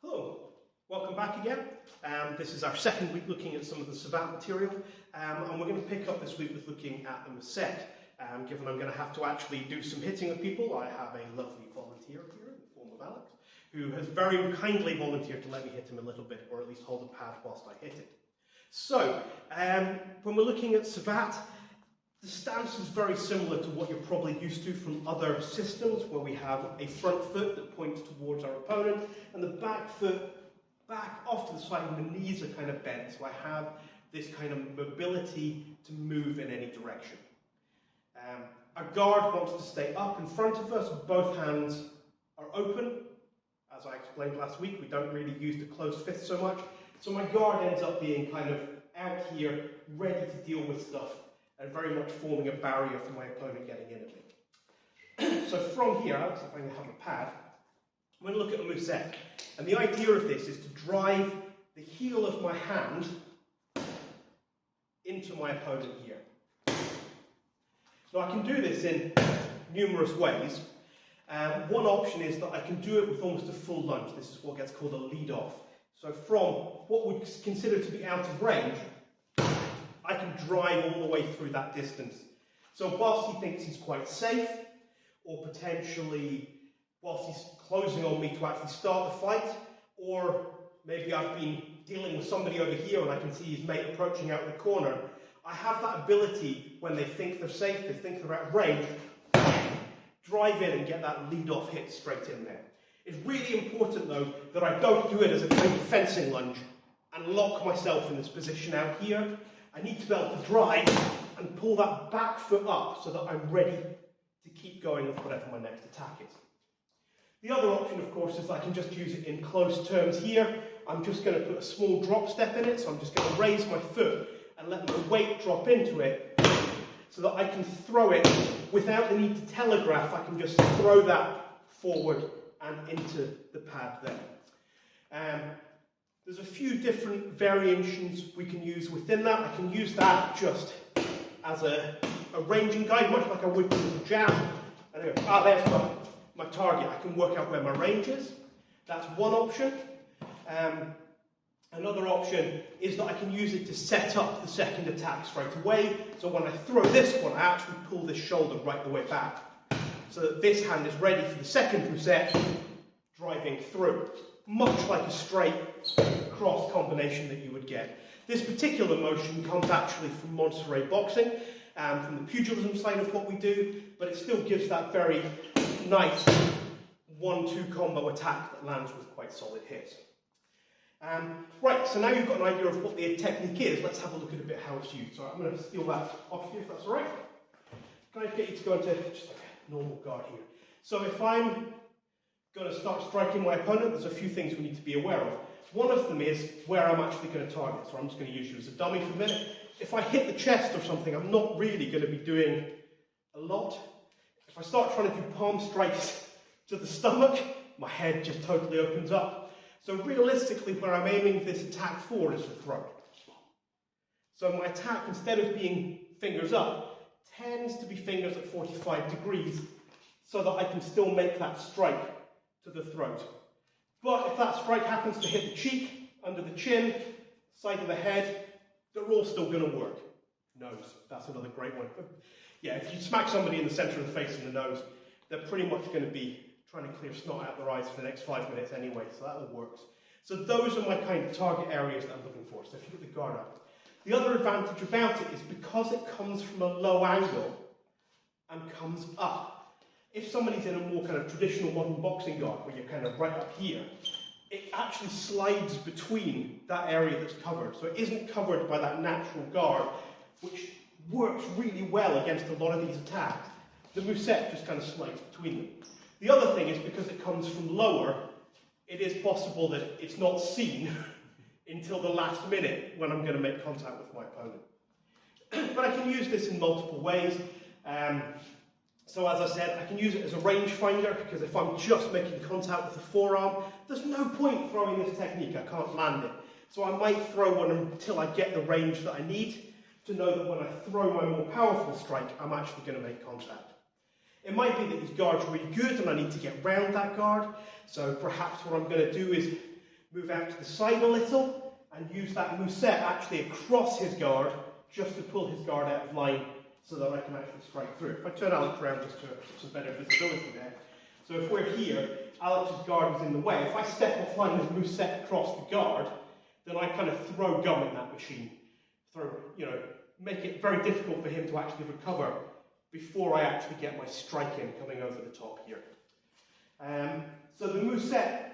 Hello, welcome back again. This is our second week looking at some of the Savate material, and we're going to pick up this week with looking at the Musette. Given I'm going to have to actually do some hitting of people, I have a lovely volunteer here in the form of Alex, who has very kindly volunteered to let me hit him a little bit, or at least hold the pad whilst I hit it. So, when we're looking at Savate, the stance is very similar to what you're probably used to from other systems, where we have a front foot that points towards our opponent, and the back foot back off to the side, and the knees are kind of bent, so I have this kind of mobility to move in any direction. Our guard wants to stay up in front of us, both hands are open. As I explained last week, we don't really use the closed fist so much, so my guard ends up being kind of out here, ready to deal with stuff, and very much forming a barrier for my opponent getting in at me. So from here, Alex, if I can have a pad, I'm going to look at a Musette. And the idea of this is to drive the heel of my hand into my opponent here. So I can do this in numerous ways. One option is that I can do it with almost a full lunge. This is what gets called a lead off. So from what we consider to be out of range, I can drive all the way through that distance. So whilst he thinks he's quite safe, or potentially whilst he's closing on me to actually start the fight, or maybe I've been dealing with somebody over here and I can see his mate approaching out the corner, I have that ability when they think they're safe, they think they're out of range, drive in and get that lead-off hit straight in there. It's really important though that I don't do it as a kind of fencing lunge and lock myself in this position out here. I need to be able to drive and pull that back foot up so that I'm ready to keep going with whatever my next attack is. The other option, of course, is that I can just use it in close terms here. I'm just going to put a small drop step in it, so I'm just going to raise my foot and let my weight drop into it so that I can throw it without the need to telegraph. I can just throw that forward and into the pad there. There's a few different variations we can use within that. I can use that just as a ranging guide, much like I would with a jab. Anyway, there's my target. I can work out where my range is. That's one option. Another option is that I can use it to set up the second attack straight away. So when I throw this one, I actually pull this shoulder right the way back, so that this hand is ready for the second Musette, driving through. Much like a straight cross combination that you would get. This particular motion comes actually from Monterey boxing, from the pugilism side of what we do, but it still gives that very nice 1-2 combo attack that lands with quite solid hits. Right, so now you've got an idea of what the technique is, let's have a look at a bit how it's used. So I'm going to steal that off you if that's alright. Can I get you to go into just like a normal guard here? So if I'm going to start striking my opponent, there's a few things we need to be aware of. One of them is where I'm actually going to target, so I'm just going to use you as a dummy for a minute. If I hit the chest or something, I'm not really going to be doing a lot. If I start trying to do palm strikes to the stomach, my head just totally opens up. So realistically, where I'm aiming this attack for is the throat. So my attack, instead of being fingers up, tends to be fingers at 45 degrees, so that I can still make that strike to the throat. But if that strike happens to hit the cheek, under the chin, side of the head, they're all still going to work. Nose, that's another great one. But yeah, if you smack somebody in the centre of the face and the nose, they're pretty much going to be trying to clear snot out their eyes for the next 5 minutes anyway, so that all works. So those are my kind of target areas that I'm looking for, so if you get the guard up. The other advantage about it is because it comes from a low angle and comes up. If somebody's in a more kind of traditional modern boxing guard, where you're kind of right up here, it actually slides between that area that's covered. So it isn't covered by that natural guard, which works really well against a lot of these attacks. The Musette just kind of slides between them. The other thing is, because it comes from lower, it is possible that it's not seen until the last minute when I'm going to make contact with my opponent. But I can use this in multiple ways. So as I said, I can use it as a rangefinder, because if I'm just making contact with the forearm, there's no point throwing this technique, I can't land it. So I might throw one until I get the range that I need to know that when I throw my more powerful strike, I'm actually going to make contact. It might be that his guard's really good and I need to get round that guard, so perhaps what I'm going to do is move out to the side a little, and use that Musette actually across his guard, just to pull his guard out of line so that I can actually strike through. If I turn Alex around just to have some better visibility there. So if we're here, Alex's guard was in the way. If I step off line with Musette across the guard, then I kind of throw gum in that machine. Make it very difficult for him to actually recover before I actually get my strike in coming over the top here. So the Musette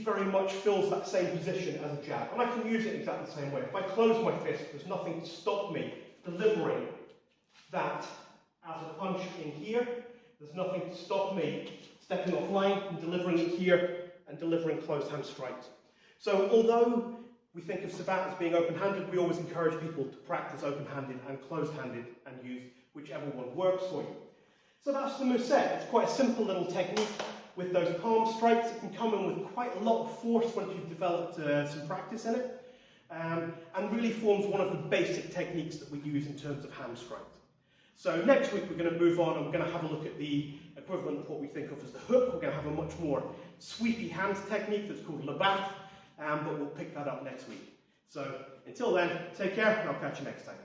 very much fills that same position as a jab, and I can use it exactly the same way. If I close my fist, there's nothing to stop me delivering that as a punch in here. There's nothing to stop me stepping off line and delivering it here and delivering closed hand strikes. So although we think of Savate as being open-handed, we always encourage people to practice open-handed and closed-handed and use whichever one works for you. So that's the Musette. It's quite a simple little technique with those palm strikes. It can come in with quite a lot of force once you've developed some practice in it, and really forms one of the basic techniques that we use in terms of hand strikes. So next week we're going to move on and we're going to have a look at the equivalent of what we think of as the hook. We're going to have a much more sweepy hand technique that's called BAF, but we'll pick that up next week. So until then, take care and I'll catch you next time.